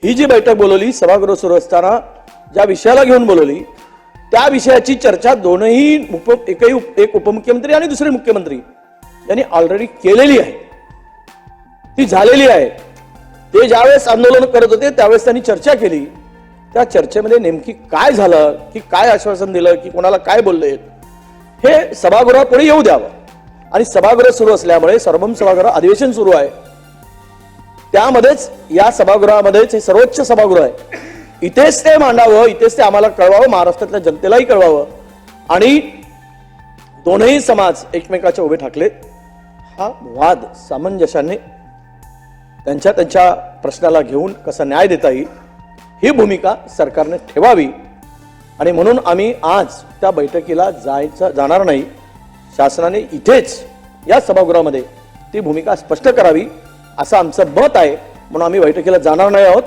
ही जी बैठक बोलवली सभागृह सुरू असताना ज्या विषयाला घेऊन बोलवली त्या विषयाची चर्चा दोनही एक उपमुख्यमंत्री आणि दुसरे मुख्यमंत्री यांनी ऑलरेडी केलेली आहे, ती झालेली आहे। ते ज्यावेळेस आंदोलन करत होते त्यावेळेस त्यांनी चर्चा केली, त्या चर्चेमध्ये नेमकी काय झालं, की काय आश्वासन दिलं, की कोणाला काय बोलले, हे सभागृहापुढे येऊ द्यावं। आणि सभागृह सुरू असल्यामुळे सर्वम सभागृह अधिवेशन सुरू आहे, त्यामध्येच या सभागृहामध्येच हे सर्वोच्च सभागृह आहे, इथेच ते मांडावं, इथेच ते आम्हाला कळवावं, महाराष्ट्रातल्या जनतेलाही कळवावं। आणि दोनही समाज एकमेकाच्या उभे ठाकले, हा वाद सामंजस्याने त्यांच्या प्रश्नाला घेऊन कसा न्याय देता येईल ही भूमिका सरकारने ठेवावी। आणि म्हणून आम्ही आज त्या बैठकीला जाणार नाही, शासनाने इथेच या सभागृहामध्ये ती भूमिका स्पष्ट करावी असं आमचं मत आहे, म्हणून आम्ही बैठकीला जाणार नाही आहोत।